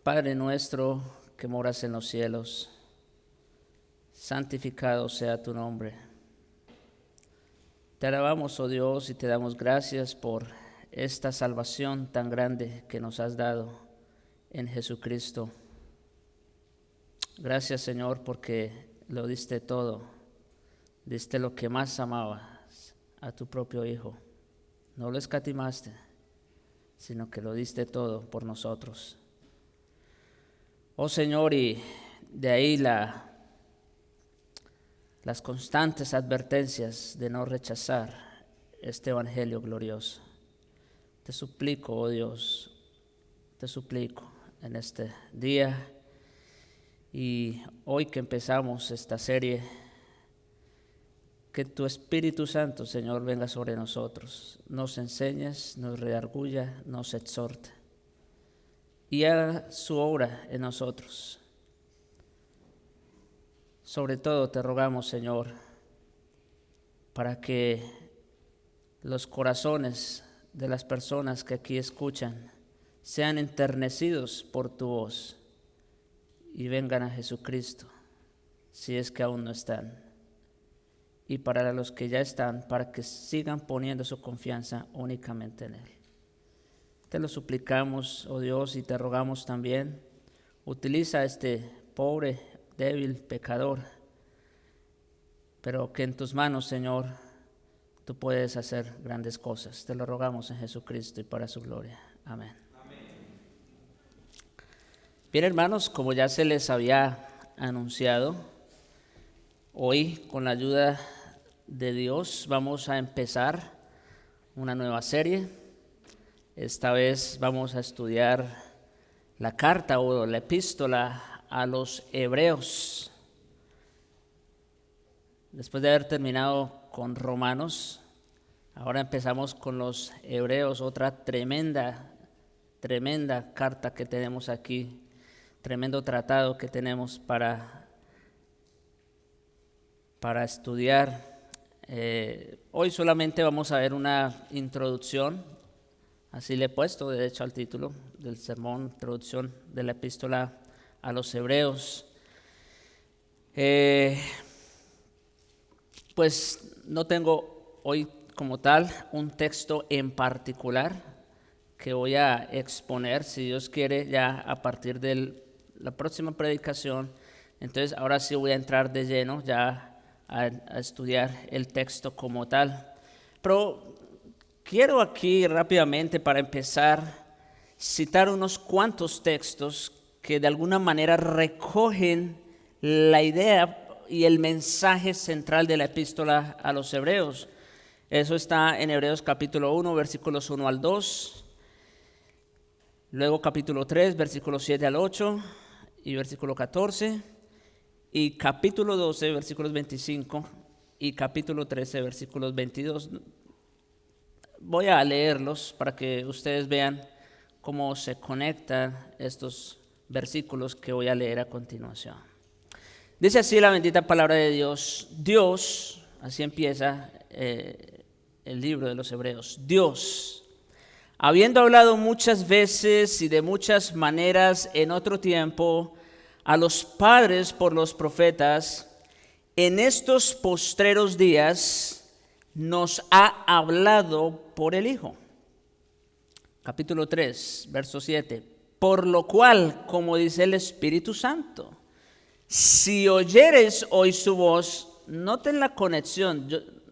Padre nuestro que moras en los cielos, santificado sea tu nombre. Te alabamos, oh Dios, y te damos gracias por esta salvación tan grande que nos has dado en Jesucristo. Gracias, Señor, porque lo diste todo, diste lo que más amabas, a tu propio Hijo. No lo escatimaste, sino que lo diste todo por nosotros. Oh Señor, y de ahí las constantes advertencias de no rechazar este evangelio glorioso. Te suplico, oh Dios, te suplico en este día y hoy que empezamos esta serie, que tu Espíritu Santo, Señor, venga sobre nosotros, nos enseñes, nos redarguya, nos exhorte y haga su obra en nosotros. Sobre todo te rogamos, Señor, para que los corazones de las personas que aquí escuchan sean enternecidos por tu voz y vengan a Jesucristo, si es que aún no están. Y para los que ya están, para que sigan poniendo su confianza únicamente en Él. Te lo suplicamos, oh Dios, y te rogamos también, utiliza a este pobre, débil pecador, pero que en tus manos, Señor, tú puedes hacer grandes cosas. Te lo rogamos en Jesucristo y para su gloria. Amén. Bien, hermanos, como ya se les había anunciado, hoy con la ayuda de Dios vamos a empezar una nueva serie. Esta vez vamos a estudiar la carta o la epístola a los Hebreos. Después de haber terminado con Romanos, ahora empezamos con los Hebreos, otra tremenda carta que tenemos aquí, tremendo tratado que tenemos para estudiar. Hoy solamente vamos a ver una introducción. Así le he puesto, de hecho, al título del sermón, introducción de la epístola a los Hebreos. Pues no tengo hoy como tal un texto en particular que voy a exponer, si Dios quiere, ya a partir de la próxima predicación. Entonces ahora sí voy a entrar de lleno ya a estudiar el texto como tal. Pero quiero aquí rápidamente, para empezar, citar unos cuantos textos que de alguna manera recogen la idea y el mensaje central de la epístola a los Hebreos. Eso está en Hebreos capítulo 1, versículos 1 al 2, luego capítulo 3, versículos 7 al 8 y versículo 14, y capítulo 12, versículos 25 y capítulo 13, versículos 22. Voy a leerlos para que ustedes vean cómo se conectan estos versículos que voy a leer a continuación. Dice así la bendita palabra de Dios. Dios, así empieza el libro de los Hebreos. Dios, habiendo hablado muchas veces y de muchas maneras en otro tiempo a los padres por los profetas, en estos postreros días nos ha hablado por el Hijo. Capítulo 3, verso 7. Por lo cual, como dice el Espíritu Santo, si oyeres hoy su voz, noten la conexión.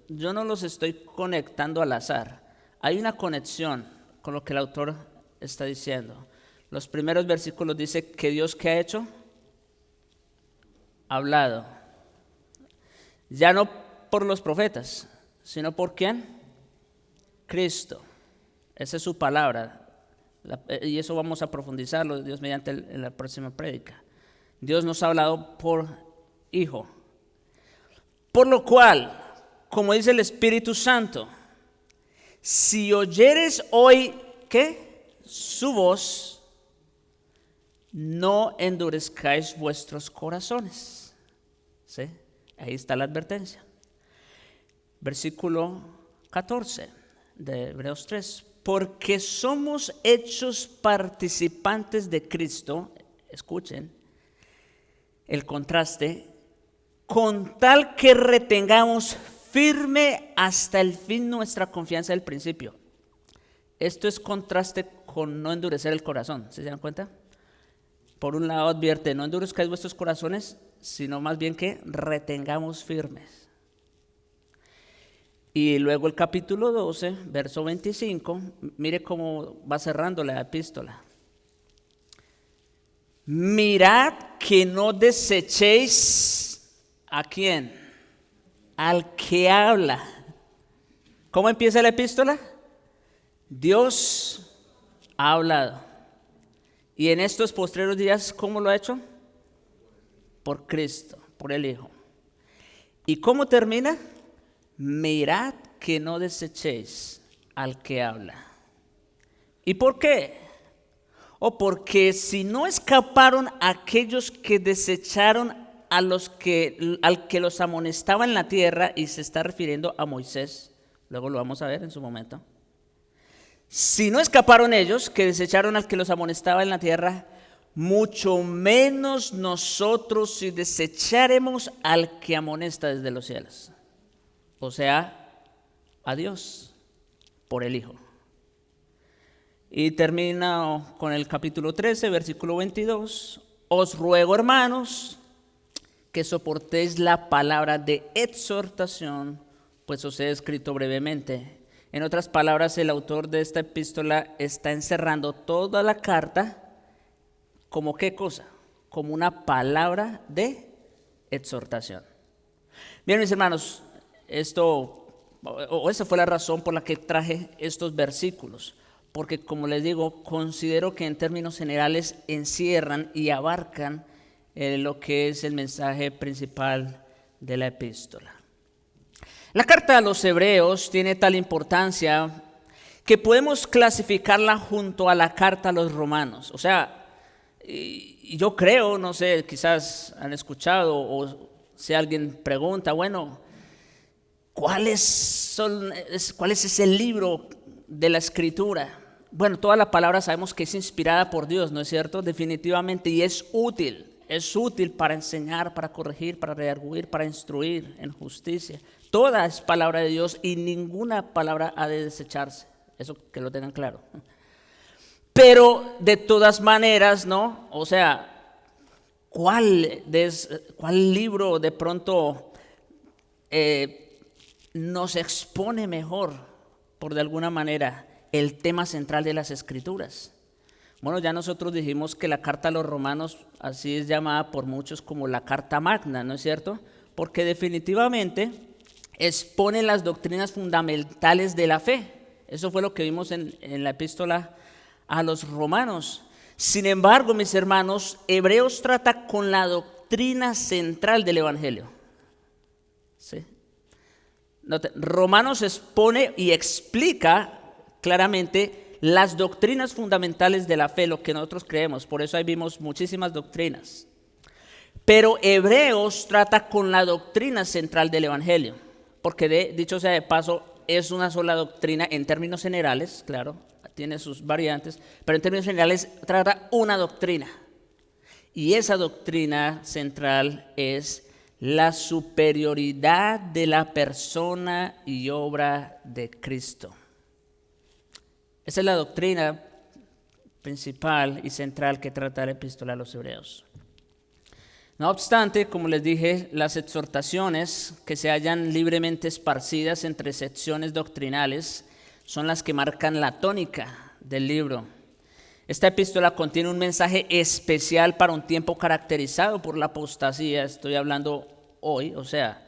Yo no los estoy conectando al azar. Hay una conexión con lo que el autor está diciendo. Los primeros versículos dice que Dios, ¿qué ha hecho? Hablado. Ya no por los profetas, sino por ¿quién? Cristo. Esa es su palabra. Y eso vamos a profundizarlo, Dios mediante, en la próxima prédica. Dios nos ha hablado por Hijo. Por lo cual, como dice el Espíritu Santo, si oyeres hoy, ¿qué? Su voz, no endurezcáis vuestros corazones. ¿Sí? Ahí está la advertencia. Versículo 14. de Hebreos 3. Porque somos hechos participantes de Cristo, escuchen el contraste, con tal que retengamos firme hasta el fin nuestra confianza del principio. Esto es contraste con no endurecer el corazón, ¿sí se dan cuenta? Por un lado advierte, no endurezcáis vuestros corazones, sino más bien que retengamos firmes. Y luego el capítulo 12, verso 25, mire cómo va cerrando la epístola. Mirad que no desechéis ¿a quién? Al que habla. ¿Cómo empieza la epístola? Dios ha hablado. Y en estos postreros días, ¿cómo lo ha hecho? Por Cristo, por el Hijo. ¿Y cómo termina? Mirad que no desechéis al que habla. ¿Y por qué? Porque si no escaparon aquellos que desecharon al que los amonestaba en la tierra, y se está refiriendo a Moisés, luego lo vamos a ver en su momento. Si no escaparon ellos que desecharon al que los amonestaba en la tierra, mucho menos nosotros si desecharemos al que amonesta desde los cielos. O sea, a Dios por el Hijo. Y termina con el capítulo 13, versículo 22. Os ruego, hermanos, que soportéis la palabra de exhortación, pues os he escrito brevemente. En otras palabras, el autor de esta epístola está encerrando toda la carta como ¿qué cosa? Como una palabra de exhortación. Bien, mis hermanos, esa fue la razón por la que traje estos versículos, porque como les digo, considero que en términos generales encierran y abarcan lo que es el mensaje principal de la epístola. La carta a los Hebreos tiene tal importancia que podemos clasificarla junto a la carta a los Romanos. O sea, yo creo, no sé, quizás han escuchado o si alguien pregunta, bueno, ¿cuál es ese libro de la Escritura? Bueno, toda la palabra sabemos que es inspirada por Dios, ¿no es cierto? Definitivamente, y es útil para enseñar, para corregir, para redarguir, para instruir en justicia. Toda es palabra de Dios y ninguna palabra ha de desecharse, eso que lo tengan claro. Pero de todas maneras, ¿no? O sea, ¿cuál libro de pronto nos expone mejor, por de alguna manera, el tema central de las Escrituras? Bueno, ya nosotros dijimos que la carta a los Romanos, así es llamada por muchos como la carta magna, ¿no es cierto? Porque definitivamente expone las doctrinas fundamentales de la fe. Eso fue lo que vimos en la epístola a los Romanos. Sin embargo, mis hermanos, Hebreos trata con la doctrina central del Evangelio. ¿Sí? Romanos expone y explica claramente las doctrinas fundamentales de la fe, lo que nosotros creemos. Por eso ahí vimos muchísimas doctrinas. Pero Hebreos trata con la doctrina central del Evangelio, porque dicho sea de paso, es una sola doctrina en términos generales, claro, tiene sus variantes, pero en términos generales trata una doctrina. Y esa doctrina central es la superioridad de la persona y obra de Cristo. Esa es la doctrina principal y central que trata la epístola a los Hebreos. No obstante, como les dije, las exhortaciones que se hallan libremente esparcidas entre secciones doctrinales son las que marcan la tónica del libro. Esta epístola contiene un mensaje especial para un tiempo caracterizado por la apostasía. Estoy hablando hoy, o sea,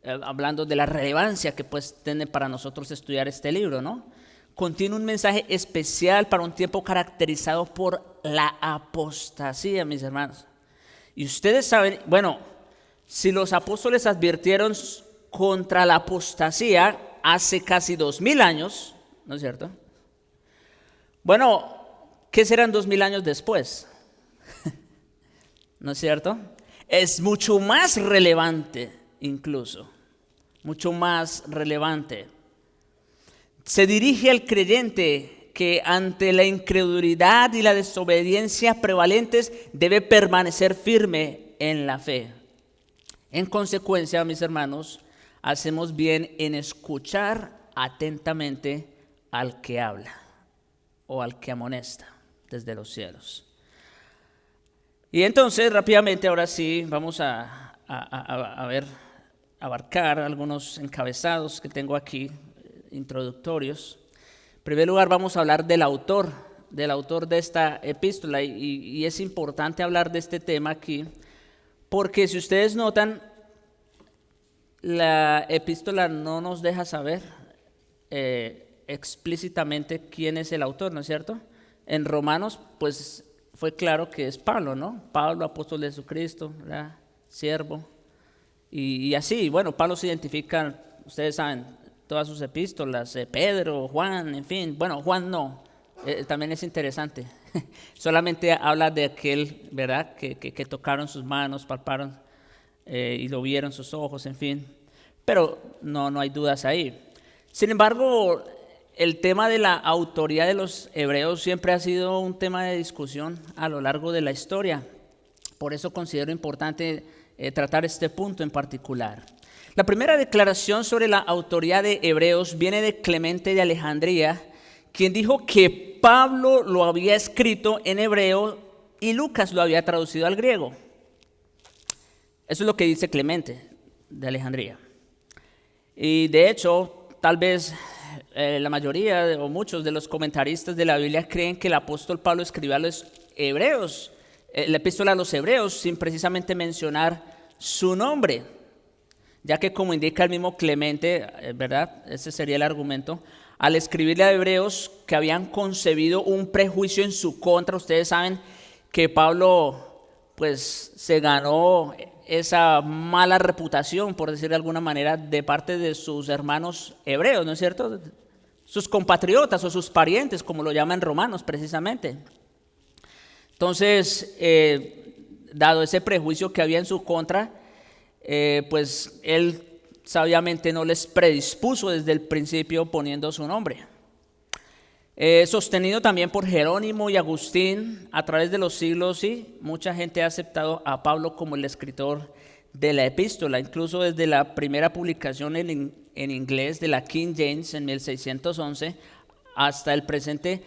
hablando de la relevancia que pues tiene para nosotros estudiar este libro, ¿no? Contiene un mensaje especial para un tiempo caracterizado por la apostasía, mis hermanos. Y ustedes saben, bueno, si los apóstoles advirtieron contra la apostasía hace casi 2000 años, ¿no es cierto? Bueno, ¿qué serán 2000 años después? ¿No es cierto? Es mucho más relevante, incluso, mucho más relevante. se dirige al creyente que ante la incredulidad y la desobediencia prevalentes debe permanecer firme en la fe. En consecuencia, mis hermanos, hacemos bien en escuchar atentamente al que habla o al que amonesta desde los cielos. Y entonces, rápidamente, ahora sí, vamos a abarcar algunos encabezados que tengo aquí, introductorios. En primer lugar, vamos a hablar del autor de esta epístola, y es importante hablar de este tema aquí, porque si ustedes notan, la epístola no nos deja saber explícitamente quién es el autor, ¿no es cierto? En Romanos, pues fue claro que es Pablo, ¿no? Pablo, apóstol de Jesucristo, ¿verdad? Siervo. Y así, bueno, Pablo se identifica, ustedes saben, todas sus epístolas, Pedro, Juan, en fin. Bueno, Juan no, también es interesante. Solamente habla de aquel, ¿verdad? Que tocaron sus manos, palparon y lo vieron sus ojos, en fin. Pero no hay dudas ahí. Sin embargo, el tema de la autoría de los hebreos siempre ha sido un tema de discusión a lo largo de la historia. Por eso considero importante tratar este punto en particular. La primera declaración sobre la autoría de Hebreos viene de Clemente de Alejandría, quien dijo que Pablo lo había escrito en hebreo y Lucas lo había traducido al griego. Eso es lo que dice Clemente de Alejandría. Y de hecho, tal vez la mayoría o muchos de los comentaristas de la Biblia creen que el apóstol Pablo escribió a los hebreos, la epístola a los hebreos, sin precisamente mencionar su nombre, ya que, como indica el mismo Clemente, ¿verdad? Ese sería el argumento. Al escribirle a hebreos que habían concebido un prejuicio en su contra, ustedes saben que Pablo pues se ganó esa mala reputación, por decir de alguna manera, de parte de sus hermanos hebreos, ¿no es cierto? Sus compatriotas o sus parientes, como lo llaman Romanos precisamente. Entonces, dado ese prejuicio que había en su contra, pues él sabiamente no les predispuso desde el principio poniendo su nombre. Sostenido también por Jerónimo y Agustín, a través de los siglos, sí, mucha gente ha aceptado a Pablo como el escritor de la epístola, incluso desde la primera publicación en inglés de la King James en 1611 hasta el presente.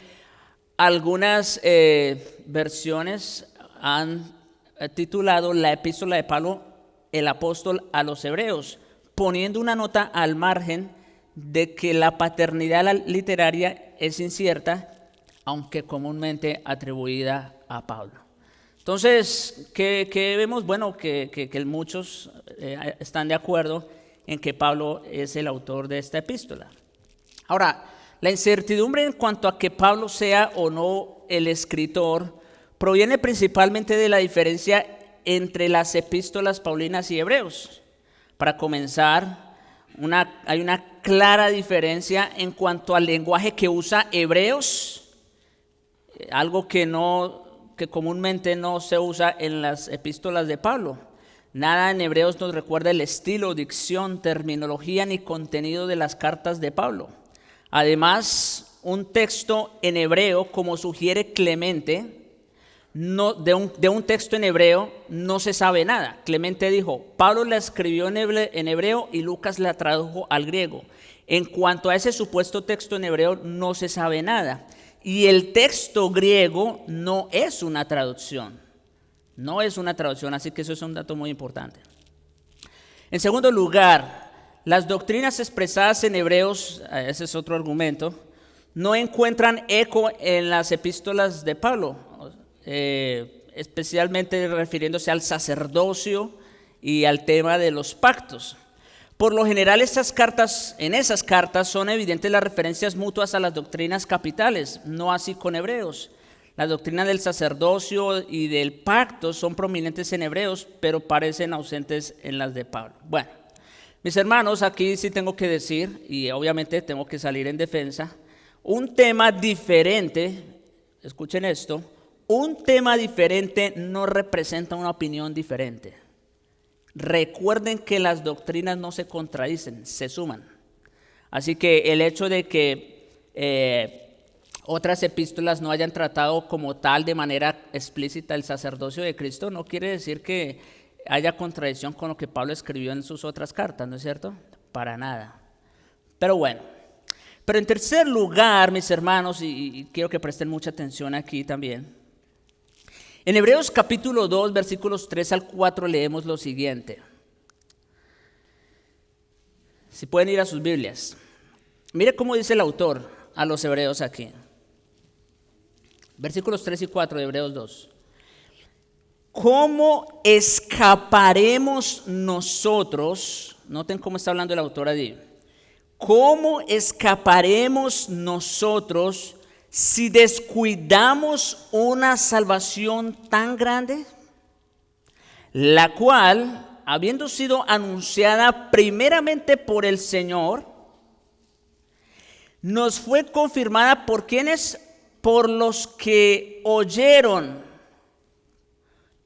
Algunas versiones han titulado la epístola de Pablo el apóstol a los hebreos, poniendo una nota al margen de que la paternidad literaria es incierta, aunque comúnmente atribuida a Pablo. Entonces, ¿qué vemos? Bueno, que muchos están de acuerdo en que Pablo es el autor de esta epístola. Ahora, la incertidumbre en cuanto a que Pablo sea o no el escritor proviene principalmente de la diferencia entre las epístolas paulinas y hebreos. Para comenzar, hay una clara diferencia en cuanto al lenguaje que usa Hebreos, algo que comúnmente no se usa en las epístolas de Pablo. Nada en Hebreos nos recuerda el estilo, dicción, terminología ni contenido de las cartas de Pablo. Además, un texto en hebreo, como sugiere Clemente, de un texto en hebreo no se sabe nada. Clemente dijo, Pablo la escribió en hebreo y Lucas la tradujo al griego. En cuanto a ese supuesto texto en hebreo no se sabe nada. Y el texto griego no es una traducción. No es una traducción, así que eso es un dato muy importante. En segundo lugar, las doctrinas expresadas en hebreos, ese es otro argumento, no encuentran eco en las epístolas de Pablo, especialmente refiriéndose al sacerdocio y al tema de los pactos. Por lo general, en esas cartas son evidentes las referencias mutuas a las doctrinas capitales, no así con hebreos. Las doctrinas del sacerdocio y del pacto son prominentes en hebreos, pero parecen ausentes en las de Pablo. Bueno, mis hermanos, aquí sí tengo que decir, y obviamente tengo que salir en defensa, un tema diferente, escuchen esto, un tema diferente no representa una opinión diferente. Recuerden que las doctrinas no se contradicen, se suman. Así que el hecho de que otras epístolas no hayan tratado como tal de manera explícita el sacerdocio de Cristo no quiere decir que haya contradicción con lo que Pablo escribió en sus otras cartas, ¿no es cierto? Para nada. Pero bueno, pero en tercer lugar, mis hermanos, y quiero que presten mucha atención aquí también, en Hebreos capítulo 2, versículos 3 al 4 leemos lo siguiente. Si pueden ir a sus Biblias. Mire cómo dice el autor a los hebreos aquí. Versículos 3 y 4 de Hebreos 2. ¿Cómo escaparemos nosotros? Noten cómo está hablando el autor allí. ¿Cómo escaparemos nosotros si descuidamos una salvación tan grande? La cual, habiendo sido anunciada primeramente por el Señor, nos fue confirmada por quienes, por los que oyeron,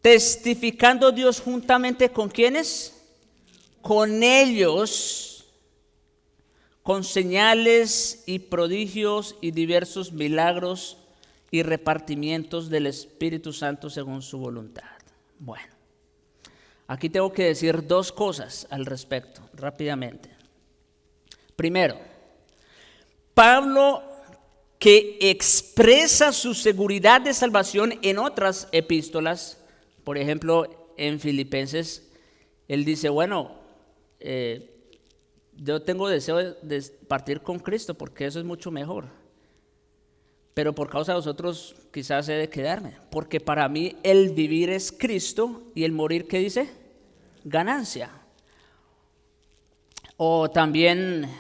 testificando Dios juntamente con quienes, con ellos, con señales y prodigios y diversos milagros y repartimientos del Espíritu Santo según su voluntad. Bueno, aquí tengo que decir dos cosas al respecto, rápidamente. Primero, Pablo, que expresa su seguridad de salvación en otras epístolas, por ejemplo, en Filipenses, él dice, bueno, yo tengo deseo de partir con Cristo porque eso es mucho mejor. Pero por causa de vosotros quizás he de quedarme. Porque para mí el vivir es Cristo y el morir, ¿qué dice? Ganancia. O también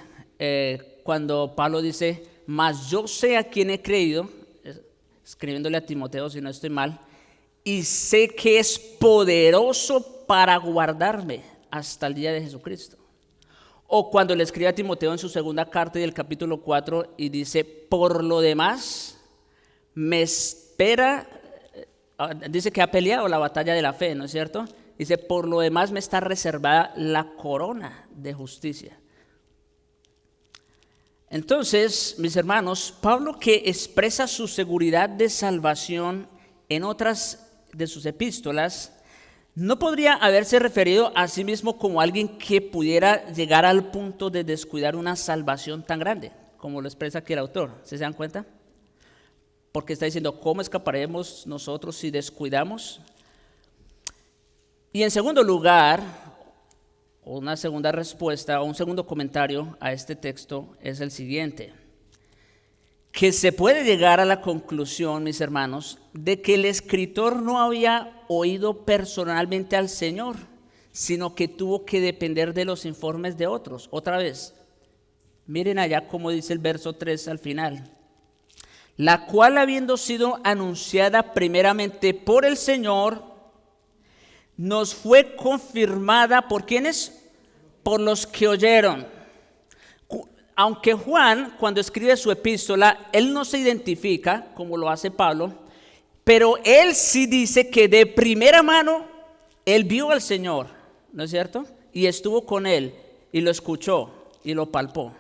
cuando Pablo dice, mas yo sé a quién he creído, escribiéndole a Timoteo si no estoy mal, y sé que es poderoso para guardarme hasta el día de Jesucristo. O cuando le escribe a Timoteo en su segunda carta del capítulo 4 y dice, por lo demás, me espera, dice que ha peleado la batalla de la fe, ¿no es cierto? Dice, por lo demás me está reservada la corona de justicia. Entonces, mis hermanos, Pablo, que expresa su seguridad de salvación en otras de sus epístolas, no podría haberse referido a sí mismo como alguien que pudiera llegar al punto de descuidar una salvación tan grande, como lo expresa aquí el autor. ¿Se dan cuenta? Porque está diciendo, ¿cómo escaparemos nosotros si descuidamos? Y en segundo lugar, una segunda respuesta o un segundo comentario a este texto es el siguiente. Que se puede llegar a la conclusión, mis hermanos, de que el escritor no había oído personalmente al Señor, sino que tuvo que depender de los informes de otros. Otra vez, miren allá cómo dice el verso 3 al final. La cual, habiendo sido anunciada primeramente por el Señor, nos fue confirmada por ¿quiénes? Por los que oyeron. Aunque Juan, cuando escribe su epístola, él no se identifica como lo hace Pablo, pero él sí dice que de primera mano él vio al Señor, ¿no es cierto? Y estuvo con él y lo escuchó y lo palpó.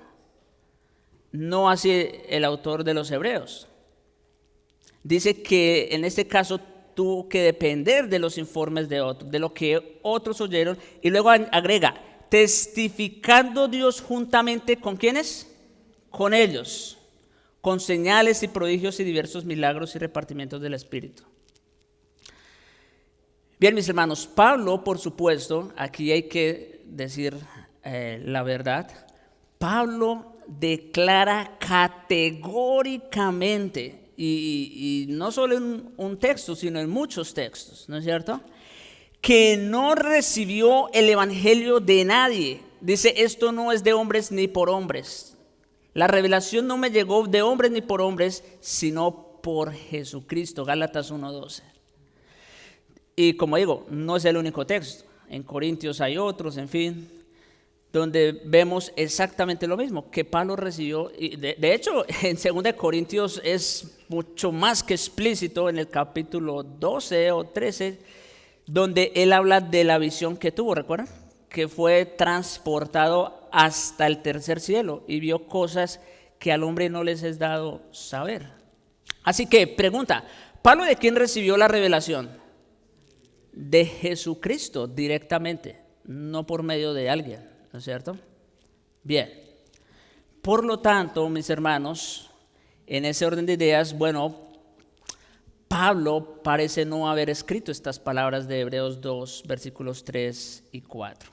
No así el autor de los Hebreos. Dice que en este caso tuvo que depender de los informes de otros, de lo que otros oyeron, y luego agrega, testificando Dios juntamente con ¿quiénes? Con ellos, con señales y prodigios y diversos milagros y repartimientos del Espíritu. Bien, mis hermanos, Pablo, por supuesto, aquí hay que decir la verdad, Pablo declara categóricamente, y no solo en un texto, sino en muchos textos, ¿no es cierto?, que no recibió el evangelio de nadie. Dice, esto no es de hombres ni por hombres. La revelación no me llegó de hombres ni por hombres, sino por Jesucristo. Gálatas 1:12. Y como digo, no es el único texto. En Corintios hay otros, en fin, donde vemos exactamente lo mismo, que Pablo recibió. Y de hecho, en 2 Corintios es mucho más que explícito en el capítulo 12 o 13, donde él habla de la visión que tuvo, ¿recuerdan? Que fue transportado hasta el tercer cielo y vio cosas que al hombre no les es dado saber. Así que, pregunta, ¿Pablo de quién recibió la revelación? De Jesucristo directamente, no por medio de alguien, ¿no es cierto? Bien, por lo tanto, mis hermanos, en ese orden de ideas, Pablo parece no haber escrito estas palabras de Hebreos 2, versículos 3 y 4.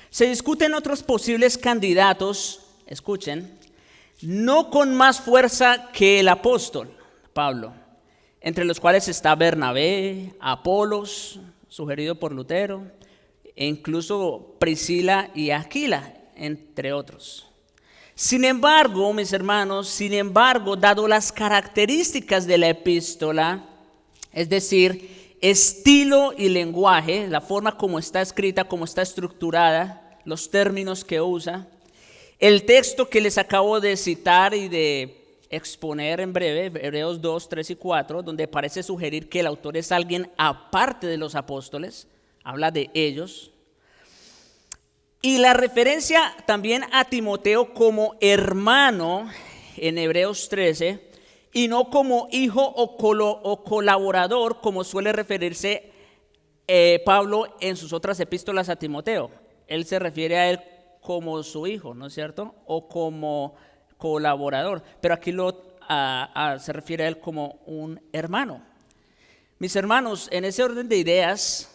Se discuten otros posibles candidatos, escuchen, no con más fuerza que el apóstol Pablo, entre los cuales está Bernabé, Apolos, sugerido por Lutero, e incluso Priscila y Aquila, entre otros. Sin embargo, mis hermanos, dado las características de la epístola, es decir, estilo y lenguaje, la forma como está escrita, como está estructurada, los términos que usa, el texto que les acabo de citar y de exponer en breve, Hebreos 2, 3 y 4, donde parece sugerir que el autor es alguien aparte de los apóstoles, habla de ellos. Y la referencia también a Timoteo como hermano en Hebreos 13 y no como hijo o colaborador como suele referirse Pablo en sus otras epístolas a Timoteo. Él se refiere a él como su hijo, ¿no es cierto? O como colaborador, pero aquí se refiere a él como un hermano. Mis hermanos, en ese orden de ideas,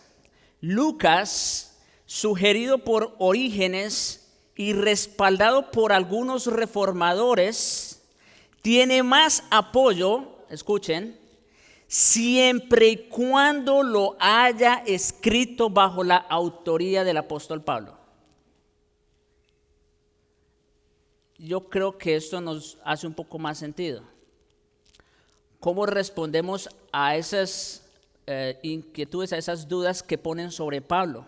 Lucas, sugerido por Orígenes y respaldado por algunos reformadores, tiene más apoyo, escuchen, siempre y cuando lo haya escrito bajo la autoría del apóstol Pablo. Yo creo que esto nos hace un poco más sentido. ¿Cómo respondemos a esas inquietudes, a esas dudas que ponen sobre Pablo?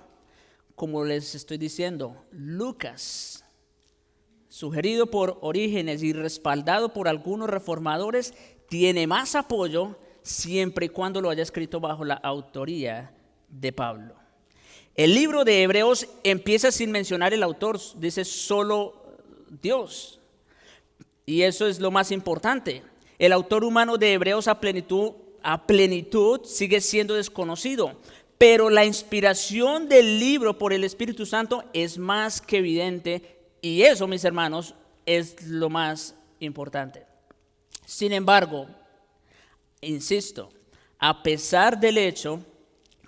Como les estoy diciendo, Lucas, sugerido por Orígenes y respaldado por algunos reformadores, tiene más apoyo siempre y cuando lo haya escrito bajo la autoría de Pablo. El libro de Hebreos empieza sin mencionar el autor, dice solo Dios. Y eso es lo más importante. El autor humano de Hebreos a plenitud sigue siendo desconocido. Pero la inspiración del libro por el Espíritu Santo es más que evidente y eso, mis hermanos, es lo más importante. Sin embargo, insisto, a pesar del hecho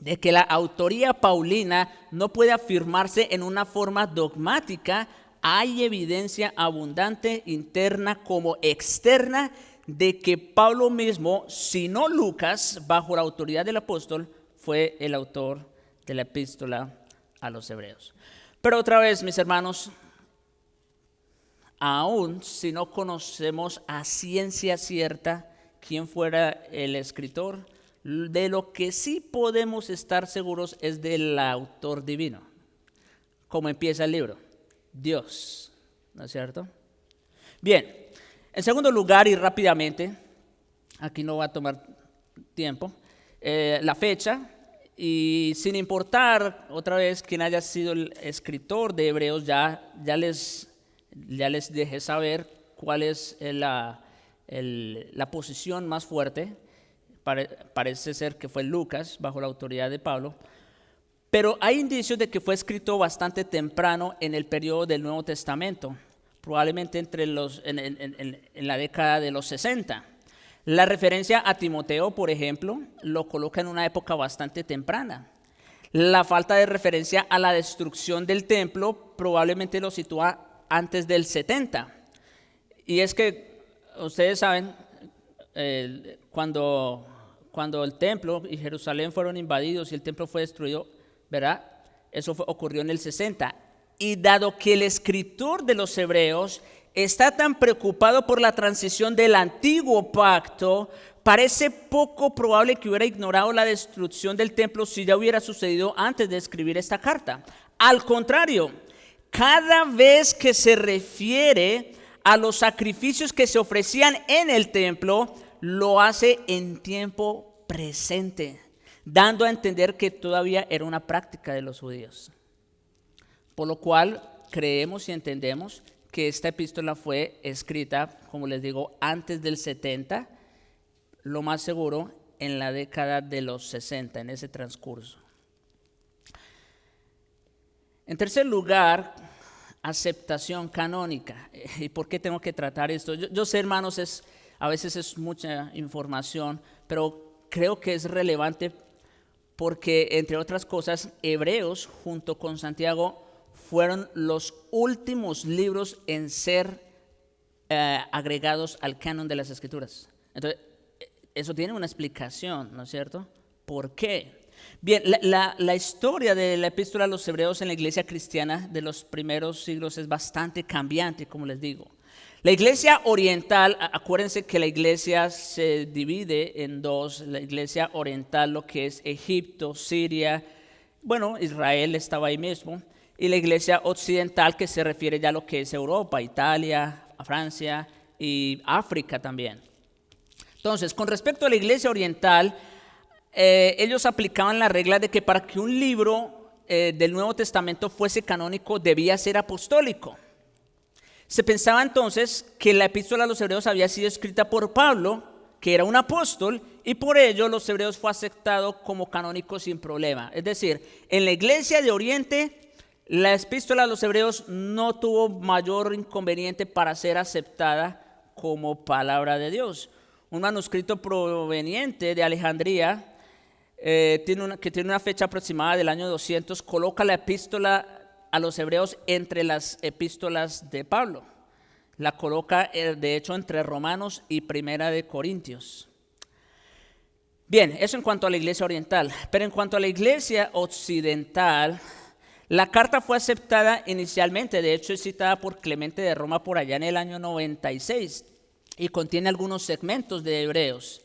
de que la autoría paulina no puede afirmarse en una forma dogmática, hay evidencia abundante interna como externa de que Pablo mismo, si no Lucas, bajo la autoridad del apóstol, fue el autor de la epístola a los hebreos. Pero otra vez, mis hermanos, aún si no conocemos a ciencia cierta quién fuera el escritor, de lo que sí podemos estar seguros es del autor divino. ¿Cómo empieza el libro? Dios, ¿no es cierto? Bien, en segundo lugar y rápidamente, aquí no va a tomar tiempo, la fecha, y sin importar otra vez quién haya sido el escritor de Hebreos, ya les dejé saber cuál es la posición más fuerte. Parece ser que fue Lucas bajo la autoridad de Pablo, pero hay indicios de que fue escrito bastante temprano en el periodo del Nuevo Testamento, probablemente en la década de los 60. La referencia a Timoteo, por ejemplo, lo coloca en una época bastante temprana. La falta de referencia a la destrucción del templo probablemente lo sitúa antes del 70. Y es que ustedes saben, cuando el templo y Jerusalén fueron invadidos y el templo fue destruido, ¿verdad? Eso ocurrió en el 60. Y dado que el escritor de los Hebreos está tan preocupado por la transición del antiguo pacto, parece poco probable que hubiera ignorado la destrucción del templo si ya hubiera sucedido antes de escribir esta carta. Al contrario, cada vez que se refiere a los sacrificios que se ofrecían en el templo, lo hace en tiempo presente, dando a entender que todavía era una práctica de los judíos. Por lo cual, creemos y entendemos que esta epístola fue escrita, como les digo, antes del 70, lo más seguro en la década de los 60, en ese transcurso. En tercer lugar, aceptación canónica. ¿Y por qué tengo que tratar esto? Yo sé, hermanos, a veces es mucha información, pero creo que es relevante porque, entre otras cosas, Hebreos junto con Santiago fueron los últimos libros en ser agregados al canon de las Escrituras. Entonces, eso tiene una explicación, ¿no es cierto? ¿Por qué? Bien, la historia de la epístola a los Hebreos en la iglesia cristiana de los primeros siglos es bastante cambiante, como les digo. La iglesia oriental, acuérdense que la iglesia se divide en dos: la iglesia oriental, lo que es Egipto, Siria, bueno, Israel estaba ahí mismo, y la iglesia occidental, que se refiere ya a lo que es Europa, Italia, Francia y África también. Entonces, con respecto a la iglesia oriental, ellos aplicaban la regla de que para que un libro del Nuevo Testamento fuese canónico debía ser apostólico. Se pensaba entonces que la epístola a los Hebreos había sido escrita por Pablo, que era un apóstol, y por ello los Hebreos fue aceptado como canónico sin problema. Es decir, en la iglesia de Oriente, la epístola a los Hebreos no tuvo mayor inconveniente para ser aceptada como palabra de Dios. Un manuscrito proveniente de Alejandría, que tiene una fecha aproximada del año 200, coloca la epístola a los Hebreos entre las epístolas de Pablo. La coloca, de hecho, entre Romanos y Primera de Corintios. Bien, eso en cuanto a la iglesia oriental. Pero en cuanto a la iglesia occidental, la carta fue aceptada inicialmente. De hecho, es citada por Clemente de Roma por allá en el año 96 y contiene algunos segmentos de Hebreos.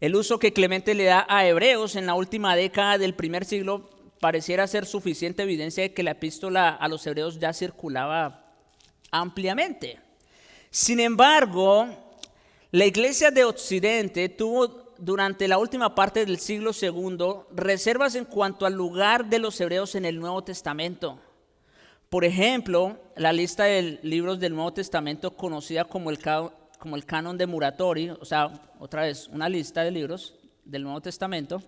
El uso que Clemente le da a Hebreos en la última década del primer siglo pareciera ser suficiente evidencia de que la epístola a los Hebreos ya circulaba ampliamente. Sin embargo, la iglesia de Occidente tuvo durante la última parte del siglo II reservas en cuanto al lugar de los hebreos en el Nuevo Testamento. Por ejemplo, la lista de libros del Nuevo Testamento, conocida como el canon de Muratori, o sea, otra vez, una lista de libros del Nuevo Testamento,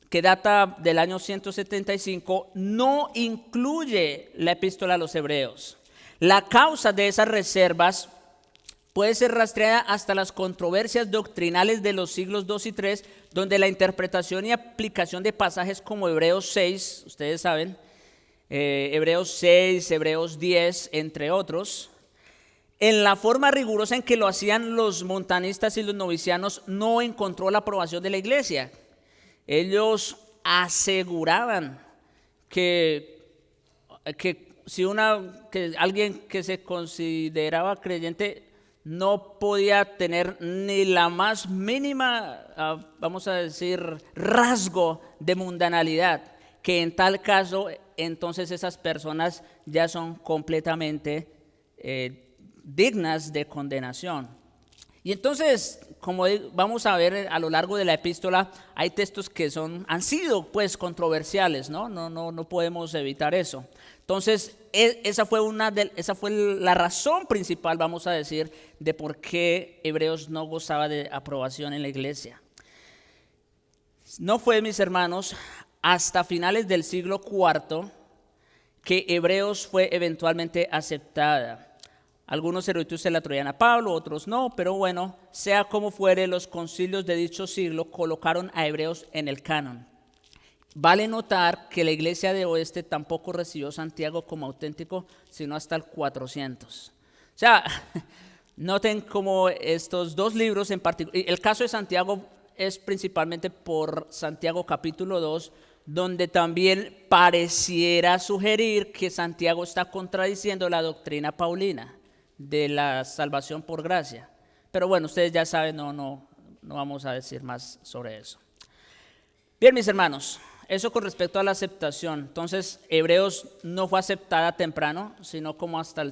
que data del año 175, no incluye la epístola a los Hebreos. La causa de esas reservas puede ser rastreada hasta las controversias doctrinales de los siglos II y III, donde la interpretación y aplicación de pasajes como Hebreos 6, ustedes saben, Hebreos 6, Hebreos 10, entre otros, en la forma rigurosa en que lo hacían los montanistas y los novicianos, no encontró la aprobación de la iglesia. Ellos aseguraban que alguien que se consideraba creyente no podía tener ni la más mínima, vamos a decir, rasgo de mundanalidad, que en tal caso, entonces esas personas ya son completamente dignas de condenación. Y entonces, como vamos a ver a lo largo de la epístola, hay textos que han sido pues controversiales, ¿no? No podemos evitar eso. Entonces, esa fue la razón principal, vamos a decir, de por qué Hebreos no gozaba de aprobación en la iglesia. No fue, mis hermanos, hasta finales del siglo IV que Hebreos fue eventualmente aceptada. Algunos eruditos se la atribuían a Pablo, otros no, pero bueno, sea como fuere, los concilios de dicho siglo colocaron a Hebreos en el canon. Vale notar que la iglesia de Oeste tampoco recibió Santiago como auténtico, sino hasta el 400. O sea, noten cómo estos dos libros en particular, el caso de Santiago es principalmente por Santiago capítulo 2, donde también pareciera sugerir que Santiago está contradiciendo la doctrina paulina de la salvación por gracia. Pero bueno, ustedes ya saben, no vamos a decir más sobre eso. Bien, mis hermanos, eso con respecto a la aceptación. Entonces, Hebreos no fue aceptada temprano, sino como hasta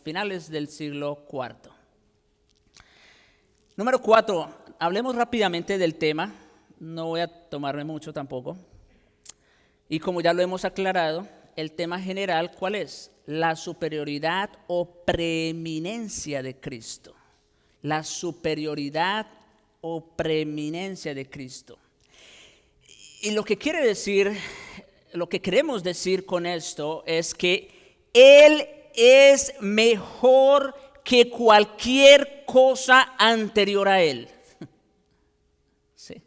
finales del siglo IV. Número 4, hablemos rápidamente del tema. No voy a tomarme mucho tampoco. Y como ya lo hemos aclarado, el tema general, ¿cuál es? La superioridad o preeminencia de Cristo. La superioridad o preeminencia de Cristo. Y lo que quiere decir, lo que queremos decir con esto es que Él es mejor que cualquier cosa anterior a Él. Sí.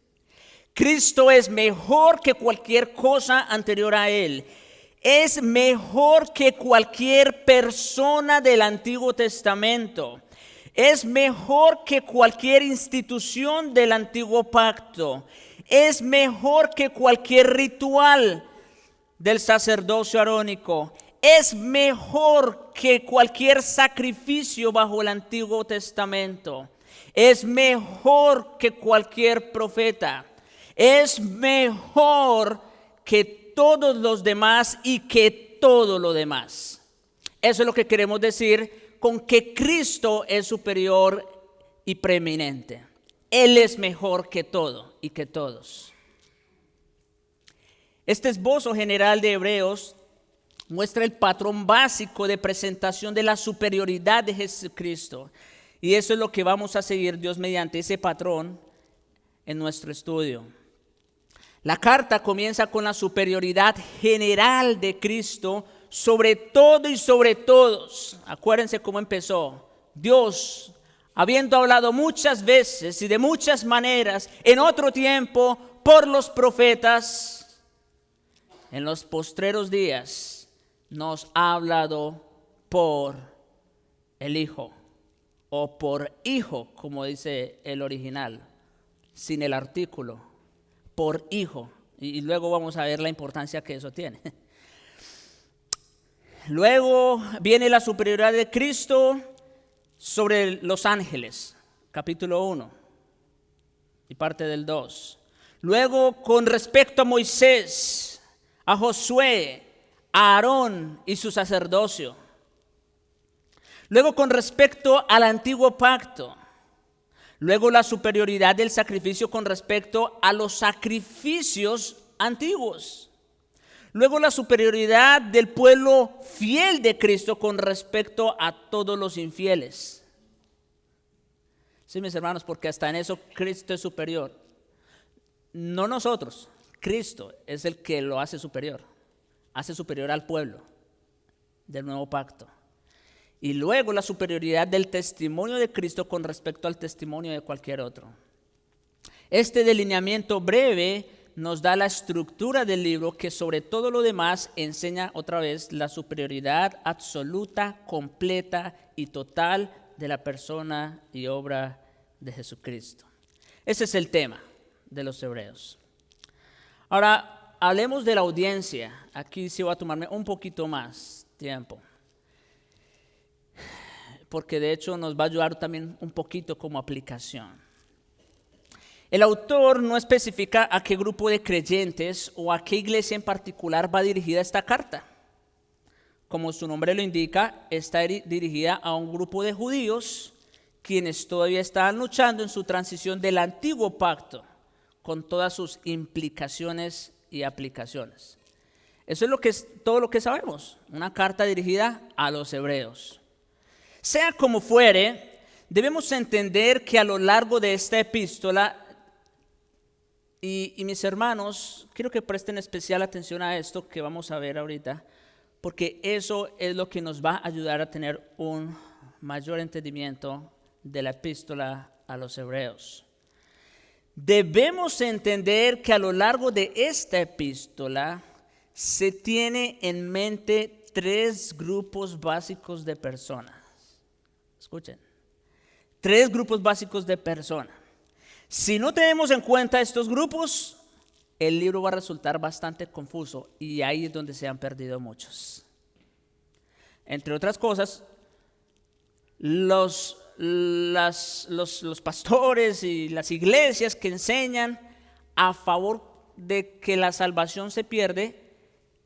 Cristo es mejor que cualquier cosa anterior a Él. Es mejor que cualquier persona del Antiguo Testamento. Es mejor que cualquier institución del Antiguo Pacto. Es mejor que cualquier ritual del sacerdocio arónico. Es mejor que cualquier sacrificio bajo el Antiguo Testamento. Es mejor que cualquier profeta. Es mejor que todos los demás y que todo lo demás. Eso es lo que queremos decir con que Cristo es superior y preeminente. Él es mejor que todo y que todos. Este esbozo general de Hebreos muestra el patrón básico de presentación de la superioridad de Jesucristo. Y eso es lo que vamos a seguir, Dios mediante, ese patrón en nuestro estudio. La carta comienza con la superioridad general de Cristo sobre todo y sobre todos. Acuérdense cómo empezó. Dios, habiendo hablado muchas veces y de muchas maneras en otro tiempo por los profetas, en los postreros días nos ha hablado por el Hijo, o por Hijo, como dice el original, sin el artículo, por Hijo. Y luego vamos a ver la importancia que eso tiene. Luego viene la superioridad de Cristo sobre los ángeles, capítulo 1 y parte del 2. Luego con respecto a Moisés, a Josué, a Aarón y su sacerdocio. Luego con respecto al antiguo pacto. Luego la superioridad del sacrificio con respecto a los sacrificios antiguos. Luego la superioridad del pueblo fiel de Cristo con respecto a todos los infieles. Sí, mis hermanos, porque hasta en eso Cristo es superior. No nosotros, Cristo es el que lo hace superior. Hace superior al pueblo del nuevo pacto. Y luego la superioridad del testimonio de Cristo con respecto al testimonio de cualquier otro. Este delineamiento breve nos da la estructura del libro que sobre todo lo demás enseña otra vez la superioridad absoluta, completa y total de la persona y obra de Jesucristo. Ese es el tema de los hebreos. Ahora, hablemos de la audiencia. Aquí sí voy a tomarme un poquito más tiempo, porque de hecho nos va a ayudar también un poquito como aplicación. El autor no especifica a qué grupo de creyentes o a qué iglesia en particular va dirigida esta carta. Como su nombre lo indica, está dirigida a un grupo de judíos quienes todavía estaban luchando en su transición del antiguo pacto con todas sus implicaciones y aplicaciones. Eso es todo lo que sabemos, una carta dirigida a los hebreos. Sea como fuere, debemos entender que a lo largo de esta epístola, y mis hermanos, quiero que presten especial atención a esto que vamos a ver ahorita, porque eso es lo que nos va a ayudar a tener un mayor entendimiento de la epístola a los hebreos. Debemos entender que a lo largo de esta epístola se tiene en mente 3 grupos básicos de personas. Escuchen, 3 grupos básicos de personas. Si no tenemos en cuenta estos grupos, el libro va a resultar bastante confuso y ahí es donde se han perdido muchos. Entre otras cosas, los pastores y las iglesias que enseñan a favor de que la salvación se pierde,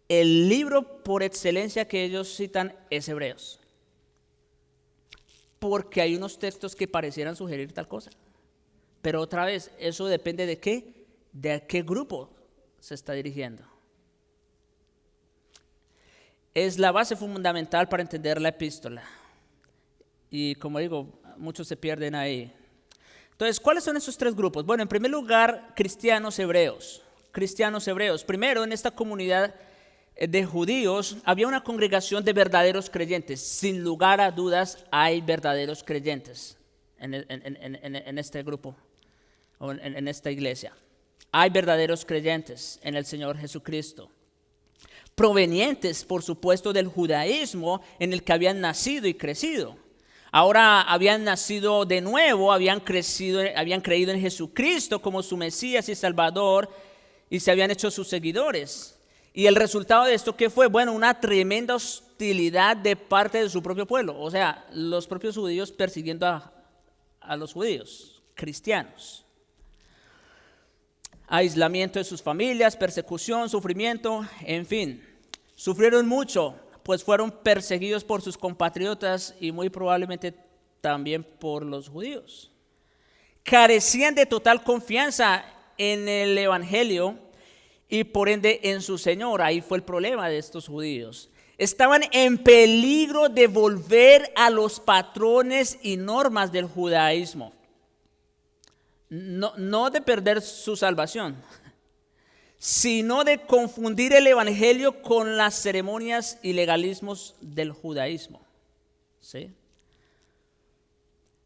el libro por excelencia que ellos citan es Hebreos. Porque hay unos textos que parecieran sugerir tal cosa. Pero otra vez, eso depende de qué grupo se está dirigiendo. es la base fundamental para entender la epístola. Y como digo, muchos se pierden ahí. Entonces, ¿cuáles son esos tres grupos? Bueno, en primer lugar, cristianos hebreos. Cristianos hebreos. Primero, en esta comunidad de judíos había una congregación de verdaderos creyentes. Sin lugar a dudas, hay verdaderos creyentes en este grupo, o en esta iglesia. Hay verdaderos creyentes en el Señor Jesucristo, provenientes, por supuesto, del judaísmo en el que habían nacido y crecido. Ahora habían nacido de nuevo, habían creído en Jesucristo como su Mesías y Salvador y se habían hecho sus seguidores. Y el resultado de esto, ¿qué fue? Bueno, una tremenda hostilidad de parte de su propio pueblo. O sea, los propios judíos persiguiendo a los judíos, cristianos. Aislamiento de sus familias, persecución, sufrimiento, en fin. Sufrieron mucho, pues fueron perseguidos por sus compatriotas y muy probablemente también por los judíos. Carecían de total confianza en el Evangelio y por ende en su Señor. Ahí fue el problema de estos judíos. Estaban en peligro de volver a los patrones y normas del judaísmo. No de perder su salvación, sino de confundir el evangelio con las ceremonias y legalismos del judaísmo. ¿Sí?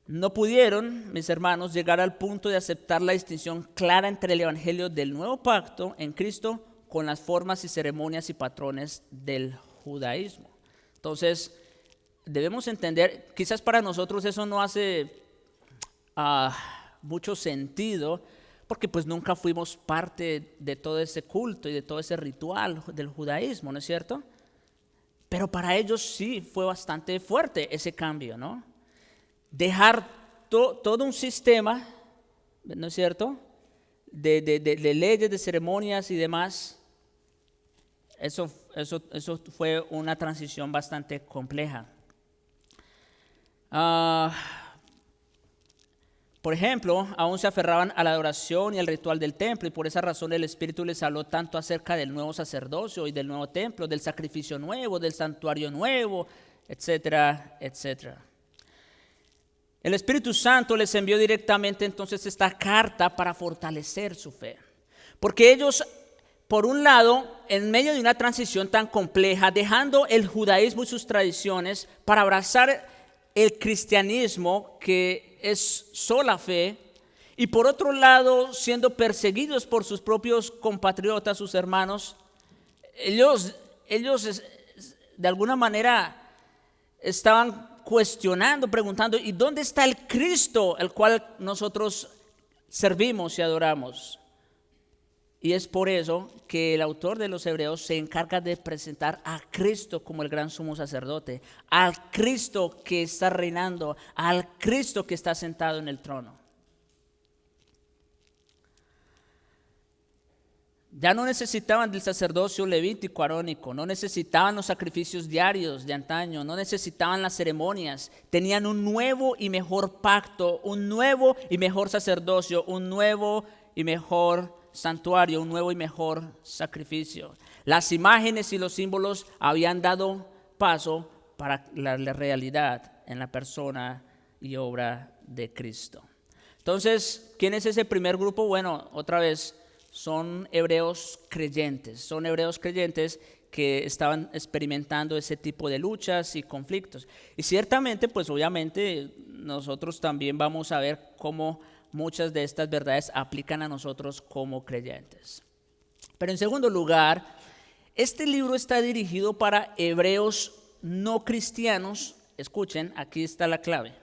No pudieron, mis hermanos, llegar al punto de aceptar la distinción clara entre el evangelio del nuevo pacto en Cristo con las formas y ceremonias y patrones del judaísmo. Entonces, debemos entender, quizás para nosotros eso no hace mucho sentido, porque pues nunca fuimos parte de todo ese culto y de todo ese ritual del judaísmo, ¿no es cierto? Pero para ellos sí fue bastante fuerte ese cambio, ¿no? Dejar todo un sistema, ¿no es cierto?, de leyes, de ceremonias y demás. Eso fue una transición bastante compleja. Por ejemplo, aún se aferraban a la adoración y al ritual del templo, y por esa razón el Espíritu les habló tanto acerca del nuevo sacerdocio y del nuevo templo, del sacrificio nuevo, del santuario nuevo, etcétera, etcétera. El Espíritu Santo les envió directamente entonces esta carta para fortalecer su fe. Porque ellos, por un lado, en medio de una transición tan compleja, dejando el judaísmo y sus tradiciones para abrazar el cristianismo, que es sola fe, y por otro lado, siendo perseguidos por sus propios compatriotas, sus hermanos, ellos de alguna manera estaban cuestionando, preguntando, ¿y dónde está el Cristo el cual nosotros servimos y adoramos? Y es por eso que el autor de los Hebreos se encarga de presentar a Cristo como el gran sumo sacerdote, al Cristo que está reinando, al Cristo que está sentado en el trono. Ya no necesitaban del sacerdocio levítico arónico, no necesitaban los sacrificios diarios de antaño, no necesitaban las ceremonias. Tenían un nuevo y mejor pacto, un nuevo y mejor sacerdocio, un nuevo y mejor santuario, un nuevo y mejor sacrificio. Las imágenes y los símbolos habían dado paso para la realidad en la persona y obra de Cristo. Entonces, ¿quién es ese primer grupo? Bueno, otra vez, son hebreos creyentes que estaban experimentando ese tipo de luchas y conflictos. Y ciertamente, pues obviamente, nosotros también vamos a ver cómo muchas de estas verdades aplican a nosotros como creyentes. Pero en segundo lugar, este libro está dirigido para hebreos no cristianos. Escuchen, aquí está la clave.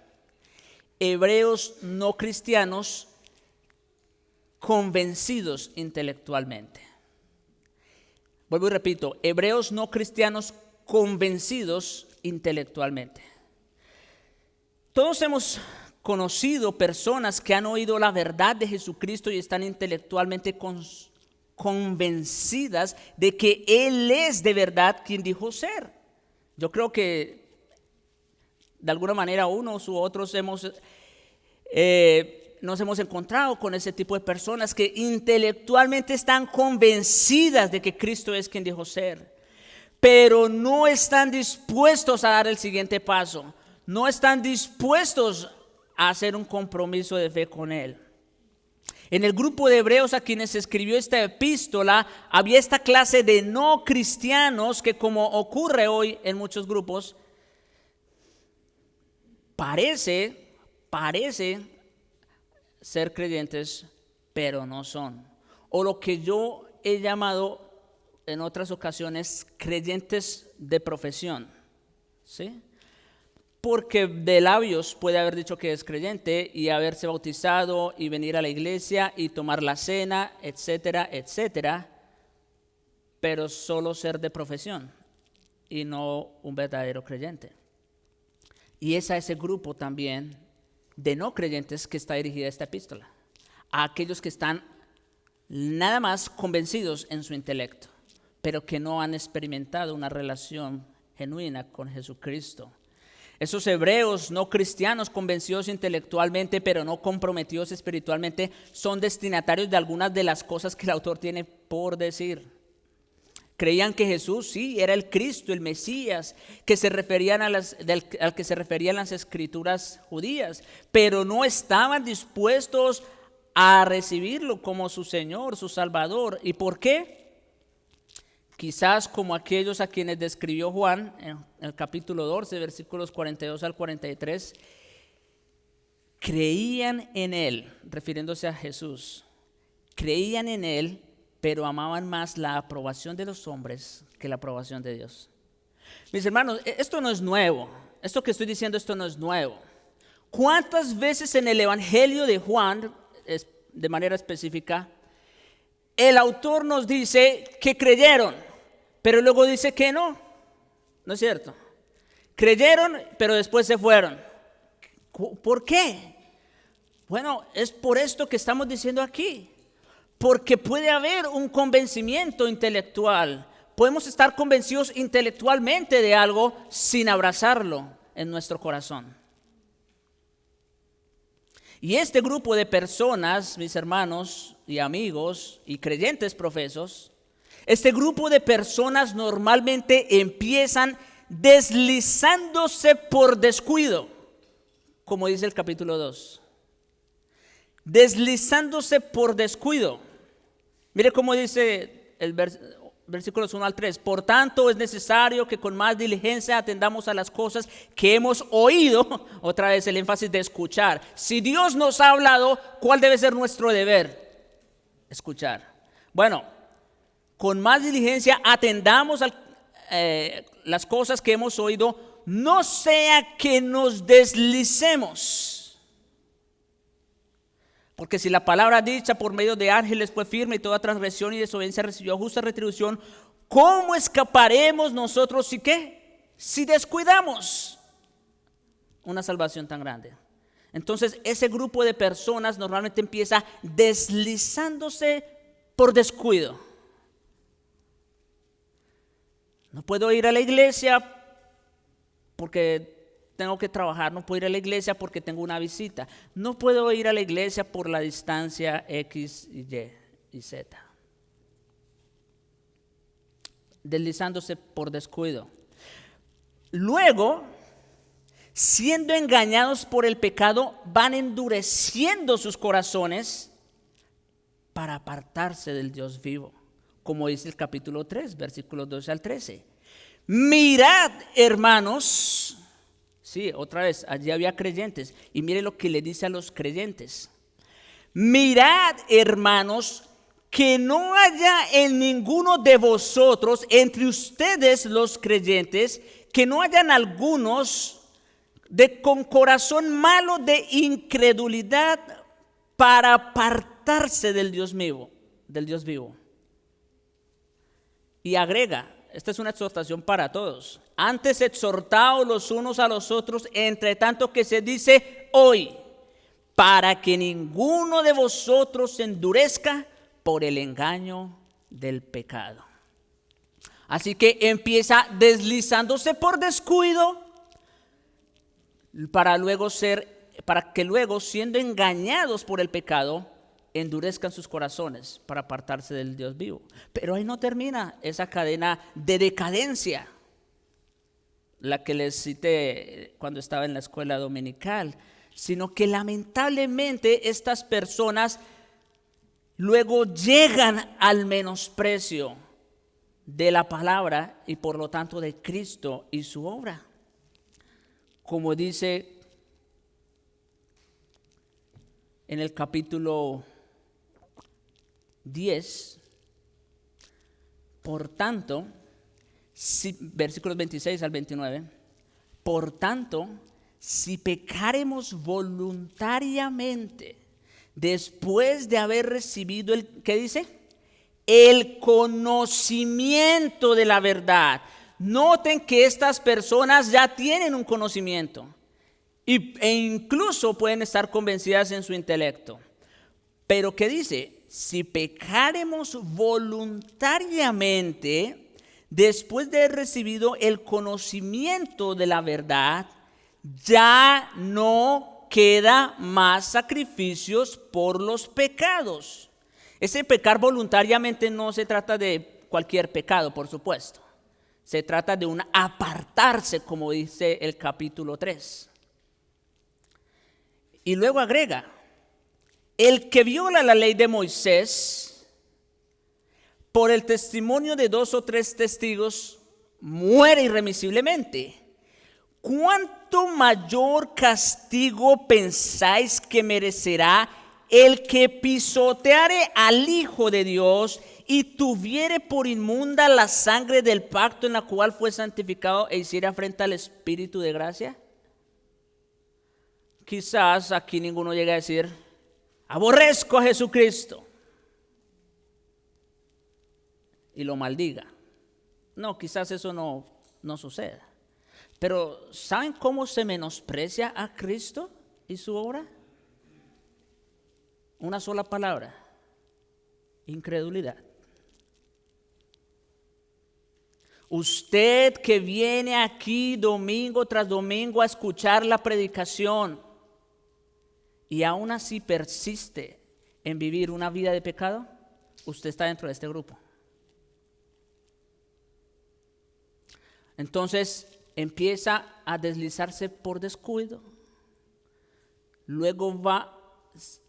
Hebreos no cristianos convencidos intelectualmente. Vuelvo y repito, hebreos no cristianos convencidos intelectualmente. Todos hemos conocido personas que han oído la verdad de Jesucristo y están intelectualmente convencidas de que Él es de verdad quien dijo ser. Yo creo que de alguna manera unos u otros nos hemos encontrado con ese tipo de personas que intelectualmente están convencidas de que Cristo es quien dijo ser, pero no están dispuestos a dar el siguiente paso. No están dispuestos a hacer un compromiso de fe con Él. En el grupo de hebreos a quienes se escribió esta epístola, había esta clase de no cristianos que, como ocurre hoy en muchos grupos, parece ser creyentes, pero no son. O lo que yo he llamado en otras ocasiones creyentes de profesión, ¿sí? Porque de labios puede haber dicho que es creyente y haberse bautizado y venir a la iglesia y tomar la cena, etcétera, etcétera, pero solo ser de profesión y no un verdadero creyente. Y es a ese grupo también de no creyentes que está dirigida esta epístola, a aquellos que están nada más convencidos en su intelecto, pero que no han experimentado una relación genuina con Jesucristo. Esos hebreos no cristianos convencidos intelectualmente pero no comprometidos espiritualmente son destinatarios de algunas de las cosas que el autor tiene por decir. Creían que Jesús sí era el Cristo, el Mesías, que se referían al que se referían las escrituras judías, pero no estaban dispuestos a recibirlo como su Señor, su Salvador. ¿Y por qué? Quizás como aquellos a quienes describió Juan en el capítulo 12, versículos 42 al 43, creían en Él, refiriéndose a Jesús, creían en Él, pero amaban más la aprobación de los hombres que la aprobación de Dios. Mis hermanos, esto no es nuevo, esto que estoy diciendo, esto no es nuevo. ¿Cuántas veces en el Evangelio de Juan, de manera específica, el autor nos dice que creyeron, pero luego dice que no? ¿No es cierto? Creyeron, pero después se fueron. ¿Por qué? Bueno, es por esto que estamos diciendo aquí. Porque puede haber un convencimiento intelectual. Podemos estar convencidos intelectualmente de algo sin abrazarlo en nuestro corazón. Y este grupo de personas, mis hermanos y amigos y creyentes profesos, este grupo de personas normalmente empiezan deslizándose por descuido, como dice el capítulo 2. Deslizándose por descuido. Mire cómo dice el versículos 1 al 3. Por tanto, es necesario que con más diligencia atendamos a las cosas que hemos oído. Otra vez el énfasis de escuchar. Si Dios nos ha hablado, ¿cuál debe ser nuestro deber? Escuchar. Bueno, con más diligencia atendamos a las cosas que hemos oído, no sea que nos deslicemos. Porque si la palabra dicha por medio de ángeles fue firme y toda transgresión y desobediencia recibió justa retribución, ¿cómo escaparemos nosotros si qué? Si descuidamos una salvación tan grande. Entonces ese grupo de personas normalmente empieza deslizándose por descuido. No puedo ir a la iglesia porque tengo que trabajar, no puedo ir a la iglesia porque tengo una visita, no puedo ir a la iglesia por la distancia X, Y y Z. Deslizándose por descuido. Luego, siendo engañados por el pecado, van endureciendo sus corazones para apartarse del Dios vivo, como dice el capítulo 3, versículos 12 al 13. Mirad, hermanos. Sí, otra vez, allí había creyentes. Y mire lo que le dice a los creyentes. Mirad, hermanos, que no haya en ninguno de vosotros, entre ustedes los creyentes, que no hayan algunos con corazón malo de incredulidad para apartarse del Dios vivo. Y agrega, esta es una exhortación para todos. Antes exhortaos los unos a los otros, entre tanto que se dice hoy, para que ninguno de vosotros se endurezca por el engaño del pecado. Así que empieza deslizándose por descuido para que luego siendo engañados por el pecado, endurezcan sus corazones para apartarse del Dios vivo. Pero ahí no termina esa cadena de decadencia, la que les cité cuando estaba en la escuela dominical, sino que lamentablemente estas personas luego llegan al menosprecio de la palabra y por lo tanto de Cristo y su obra. Como dice en el capítulo 10, por tanto, versículos 26 al 29, por tanto, si pecaremos voluntariamente después de haber recibido ¿qué dice? El conocimiento de la verdad. Noten que estas personas ya tienen un conocimiento e incluso pueden estar convencidas en su intelecto. Pero ¿qué dice? Si pecaremos voluntariamente después de haber recibido el conocimiento de la verdad, ya no queda más sacrificios por los pecados. Ese pecar voluntariamente no se trata de cualquier pecado, por supuesto. Se trata de un apartarse, como dice el capítulo 3. Y luego agrega, el que viola la ley de Moisés, por el testimonio de 2 o 3 testigos, muere irremisiblemente. ¿Cuánto mayor castigo pensáis que merecerá el que pisoteare al Hijo de Dios y tuviere por inmunda la sangre del pacto en la cual fue santificado e hiciera afrenta al Espíritu de gracia? Quizás aquí ninguno llegue a decir, aborrezco a Jesucristo y lo maldiga. No, quizás eso no suceda. Pero ¿saben cómo se menosprecia a Cristo y su obra? Una sola palabra: incredulidad. Usted que viene aquí domingo tras domingo a escuchar la predicación y aún así persiste en vivir una vida de pecado, usted está dentro de este grupo. Entonces empieza a deslizarse por descuido, luego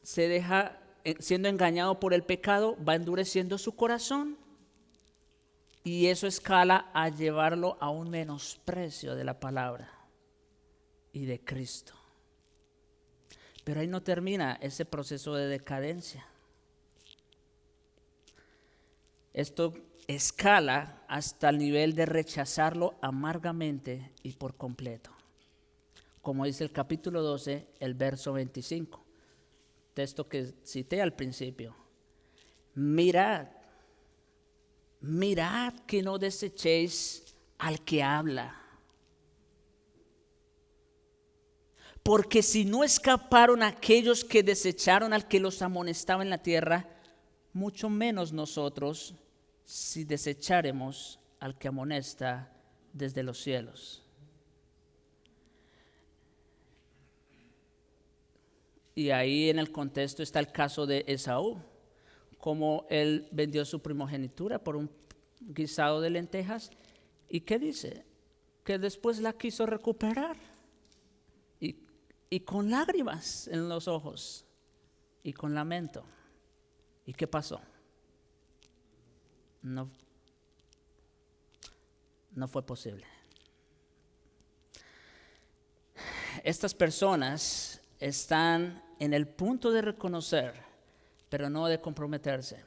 se deja siendo engañado por el pecado, va endureciendo su corazón y eso escala a llevarlo a un menosprecio de la palabra y de Cristo. Pero ahí no termina ese proceso de decadencia. Esto escala hasta el nivel de rechazarlo amargamente y por completo. Como dice el capítulo 12, el verso 25, texto que cité al principio. Mirad que no desechéis al que habla. Porque si no escaparon aquellos que desecharon al que los amonestaba en la tierra, mucho menos nosotros si desecharemos al que amonesta desde los cielos. Y ahí en el contexto está el caso de Esaú, como él vendió su primogenitura por un guisado de lentejas. ¿Y qué dice? Que después la quiso recuperar. Y con lágrimas en los ojos y con lamento. ¿Y qué pasó? No fue posible. Estas personas están en el punto de reconocer, pero no de comprometerse.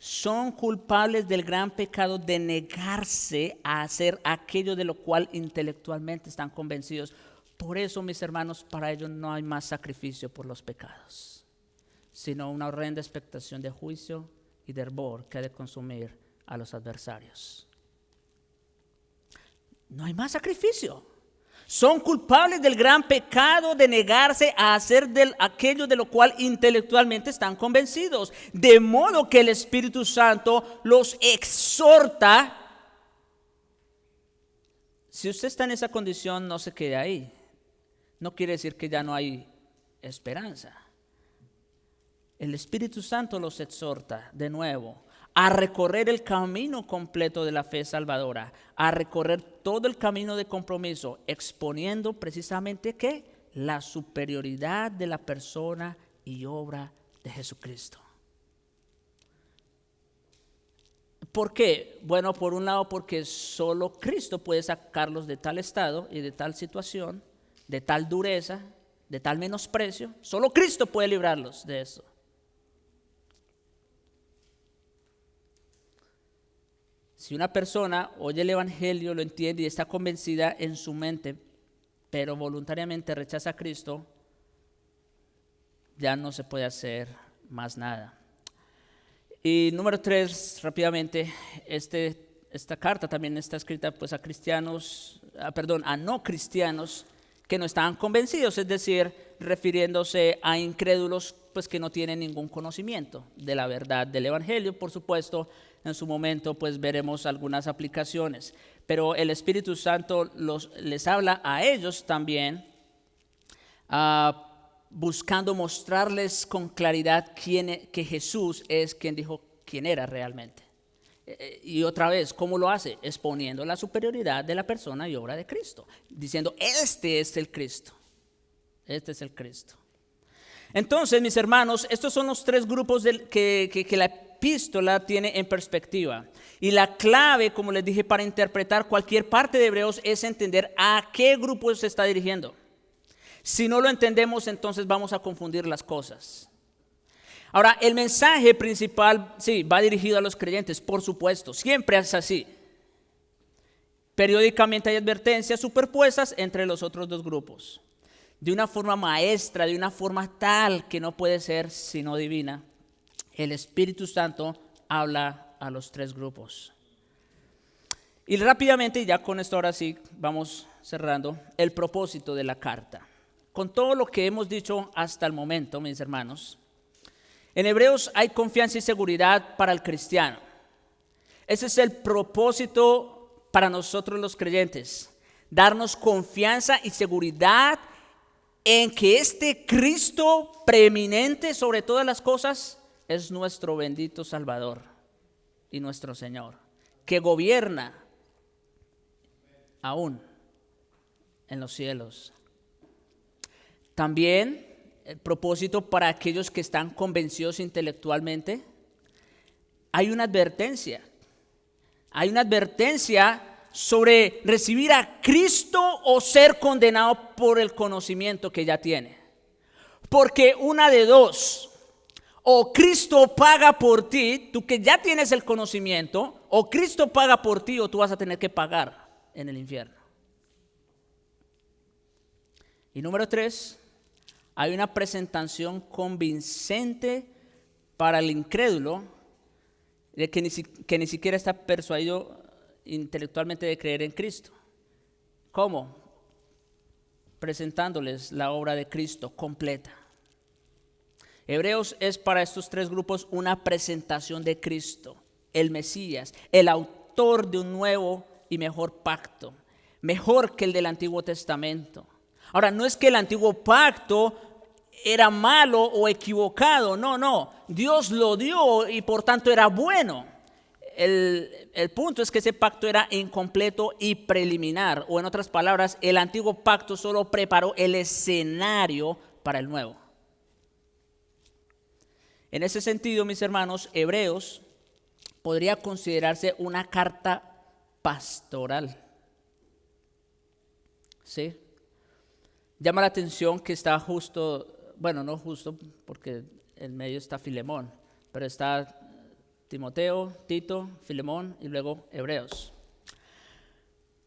Son culpables del gran pecado de negarse a hacer aquello de lo cual intelectualmente están convencidos. Por eso, mis hermanos, para ellos no hay más sacrificio por los pecados, sino una horrenda expectación de juicio y de hervor que ha de consumir a los adversarios. No hay más sacrificio. Son culpables del gran pecado de negarse a hacer aquello de lo cual intelectualmente están convencidos. De modo que el Espíritu Santo los exhorta. Si usted está en esa condición, no se quede ahí. No quiere decir que ya no hay esperanza. el Espíritu Santo los exhorta de nuevo a recorrer el camino completo de la fe salvadora, a recorrer todo el camino de compromiso, exponiendo precisamente ¿qué? La superioridad de la persona y obra de Jesucristo. ¿Por qué? Bueno, por un lado porque solo Cristo puede sacarlos de tal estado y de tal situación, de tal dureza, de tal menosprecio. Solo Cristo puede librarlos de eso. Si una persona oye el Evangelio, lo entiende y está convencida en su mente, pero voluntariamente rechaza a Cristo, ya no se puede hacer más nada. Y número 3, rápidamente, esta carta también está escrita pues a no cristianos que no estaban convencidos, es decir, refiriéndose a incrédulos pues que no tienen ningún conocimiento de la verdad del Evangelio. Por supuesto, en su momento pues veremos algunas aplicaciones, pero el Espíritu Santo les habla a ellos también, buscando mostrarles con claridad que Jesús es quien dijo quién era realmente. Y otra vez, ¿cómo lo hace? Exponiendo la superioridad de la persona y obra de Cristo, diciendo, este es el Cristo. Este es el Cristo. Entonces, mis hermanos, estos son los 3 grupos que la epístola tiene en perspectiva. Y la clave, como les dije, para interpretar cualquier parte de Hebreos es entender a qué grupo se está dirigiendo. Si no lo entendemos, entonces vamos a confundir las cosas. Ahora, el mensaje principal, sí, va dirigido a los creyentes, por supuesto, siempre es así. Periódicamente hay advertencias superpuestas entre los otros 2 grupos. De una forma maestra, de una forma tal que no puede ser sino divina, el Espíritu Santo habla a los 3 grupos. Y rápidamente, y ya con esto ahora sí vamos cerrando, el propósito de la carta. Con todo lo que hemos dicho hasta el momento, mis hermanos, en Hebreos hay confianza y seguridad para el cristiano. Ese es el propósito para nosotros los creyentes, darnos confianza y seguridad en que este Cristo preeminente sobre todas las cosas es nuestro bendito Salvador y nuestro Señor, que gobierna aún en los cielos. También el propósito para aquellos que están convencidos intelectualmente, hay una advertencia. Hay una advertencia sobre recibir a Cristo o ser condenado por el conocimiento que ya tiene. Porque una de dos, o Cristo paga por ti, tú que ya tienes el conocimiento, o Cristo paga por ti o tú vas a tener que pagar en el infierno. Y número 3, hay una presentación convincente para el incrédulo de que ni siquiera está persuadido intelectualmente de creer en Cristo. ¿Cómo? Presentándoles la obra de Cristo completa. Hebreos es para estos 3 grupos una presentación de Cristo, el Mesías, el autor de un nuevo y mejor pacto, mejor que el del Antiguo Testamento. Ahora, no es que el Antiguo Pacto era malo o equivocado, no, Dios lo dio y por tanto era bueno. El punto es que ese pacto era incompleto y preliminar, o en otras palabras, el Antiguo Pacto solo preparó el escenario para el nuevo. En ese sentido, mis hermanos, Hebreos podría considerarse una carta pastoral. ¿Sí? Llama la atención que está no justo porque en medio está Filemón, pero está Timoteo, Tito, Filemón y luego Hebreos.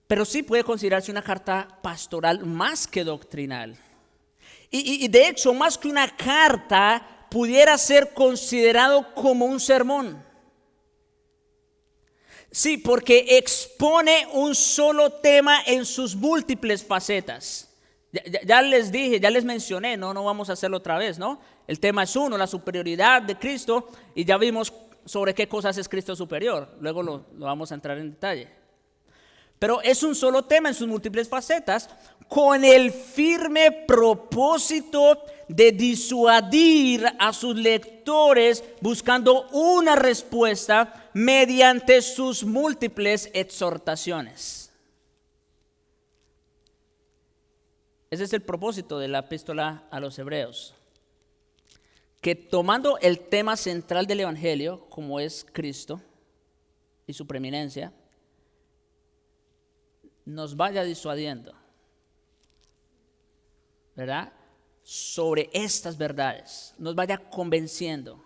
Pero sí puede considerarse una carta pastoral más que doctrinal. Y de hecho, más que una carta, pudiera ser considerado como un sermón. Sí, porque expone un solo tema en sus múltiples facetas. Ya les dije, ya les mencioné, no vamos a hacerlo otra vez, ¿no? El tema es uno, la superioridad de Cristo, y ya vimos sobre qué cosas es Cristo superior. Luego lo vamos a entrar en detalle. Pero es un solo tema en sus múltiples facetas, con el firme propósito de disuadir a sus lectores buscando una respuesta mediante sus múltiples exhortaciones. Ese es el propósito de la epístola a los Hebreos. Que tomando el tema central del Evangelio, como es Cristo y su preeminencia, nos vaya disuadiendo, ¿verdad?, sobre estas verdades, nos vaya convenciendo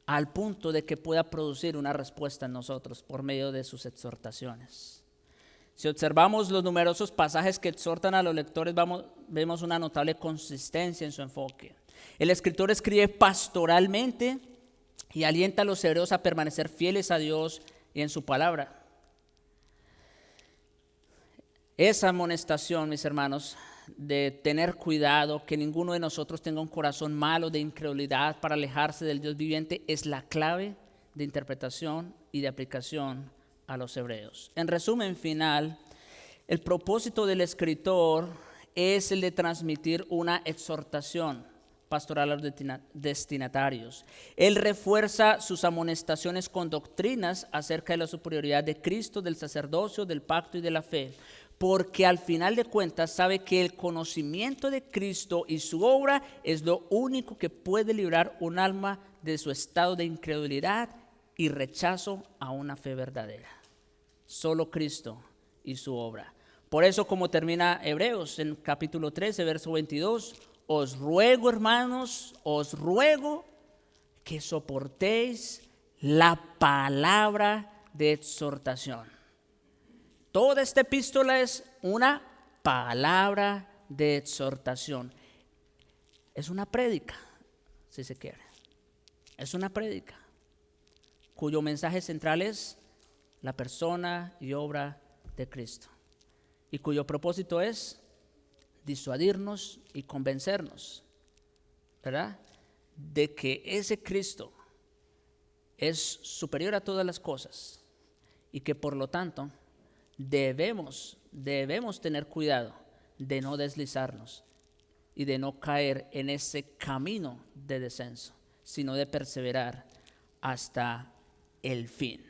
al punto de que pueda producir una respuesta en nosotros por medio de sus exhortaciones. Si observamos los numerosos pasajes que exhortan a los lectores, vemos una notable consistencia en su enfoque. El escritor escribe pastoralmente y alienta a los hebreos a permanecer fieles a Dios y en su palabra. Esa amonestación, mis hermanos, de tener cuidado, que ninguno de nosotros tenga un corazón malo de incredulidad para alejarse del Dios viviente, es la clave de interpretación y de aplicación a los hebreos. En resumen final, el propósito del escritor es el de transmitir una exhortación pastoral a los destinatarios. Él refuerza sus amonestaciones con doctrinas acerca de la superioridad de Cristo, del sacerdocio, del pacto y de la fe, porque al final de cuentas sabe que el conocimiento de Cristo y su obra es lo único que puede librar un alma de su estado de incredulidad y rechazo a una fe verdadera. Solo Cristo y su obra. Por eso, como termina Hebreos en capítulo 13, verso 22, os ruego, hermanos, os ruego que soportéis la palabra de exhortación. Toda esta epístola es una palabra de exhortación. Es una prédica, si se quiere. Es una prédica cuyo mensaje central es la persona y obra de Cristo, y cuyo propósito es disuadirnos y convencernos, ¿verdad?, de que ese Cristo es superior a todas las cosas y que por lo tanto debemos tener cuidado de no deslizarnos y de no caer en ese camino de descenso, sino de perseverar hasta el fin.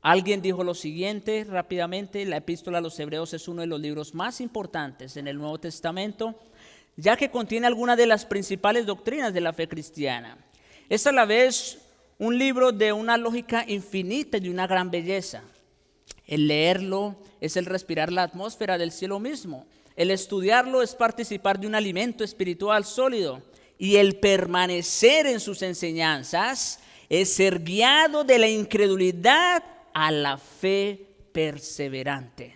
Alguien dijo lo siguiente rápidamente: la epístola a los Hebreos es uno de los libros más importantes en el Nuevo Testamento, ya que contiene algunas de las principales doctrinas de la fe cristiana. Es a la vez un libro de una lógica infinita y de una gran belleza. El leerlo es el respirar la atmósfera del cielo mismo. El estudiarlo es participar de un alimento espiritual sólido. Y el permanecer en sus enseñanzas es ser guiado de la incredulidad a la fe perseverante.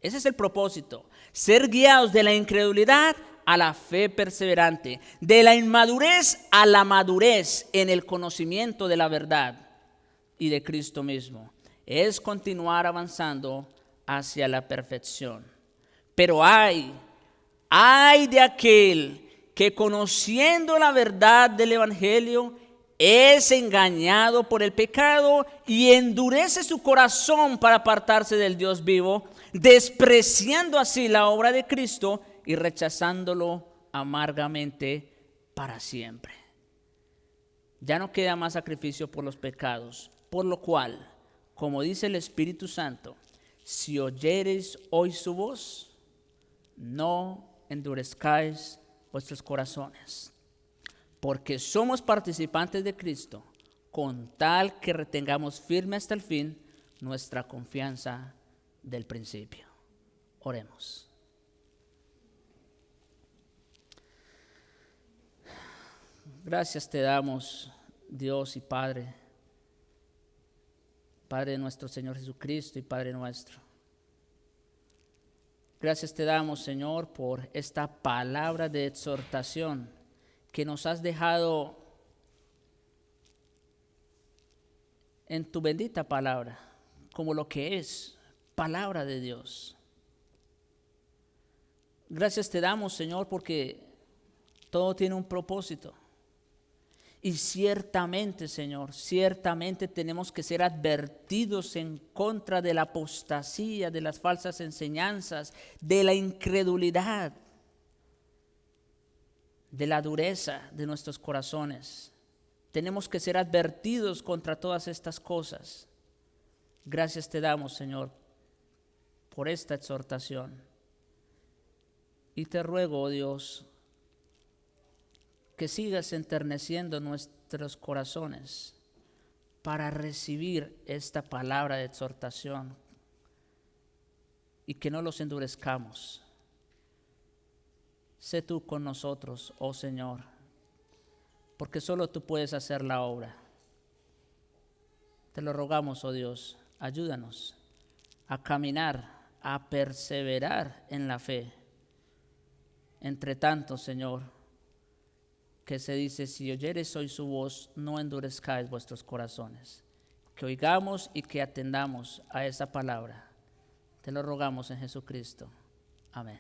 Ese es el propósito. Ser guiados de la incredulidad a la fe perseverante. De la inmadurez a la madurez en el conocimiento de la verdad y de Cristo mismo. Es continuar avanzando hacia la perfección. Pero ay de aquel que conociendo la verdad del Evangelio es engañado por el pecado y endurece su corazón para apartarse del Dios vivo, despreciando así la obra de Cristo y rechazándolo amargamente para siempre. Ya no queda más sacrificio por los pecados, por lo cual, como dice el Espíritu Santo, si oyereis hoy su voz, no endurezcáis vuestros corazones, porque somos participantes de Cristo, con tal que retengamos firme hasta el fin nuestra confianza del principio. Oremos. Gracias te damos, Dios y Padre de nuestro Señor Jesucristo y Padre nuestro. Gracias te damos, Señor, por esta palabra de exhortación que nos has dejado en tu bendita palabra, como lo que es palabra de Dios. Gracias te damos, Señor, porque todo tiene un propósito Y ciertamente, Señor, ciertamente tenemos que ser advertidos en contra de la apostasía, de las falsas enseñanzas, de la incredulidad, de la dureza de nuestros corazones. Tenemos que ser advertidos contra todas estas cosas. Gracias te damos, Señor, por esta exhortación. Y te ruego, oh Dios, que sigas enterneciendo nuestros corazones para recibir esta palabra de exhortación y que no los endurezcamos. Sé tú con nosotros, oh Señor, porque solo tú puedes hacer la obra. Te lo rogamos, oh Dios, ayúdanos a caminar, a perseverar en la fe. Entre tanto, Señor, que se dice, si oyereis hoy su voz, no endurezcáis vuestros corazones. Que oigamos y que atendamos a esa palabra. Te lo rogamos en Jesucristo. Amén.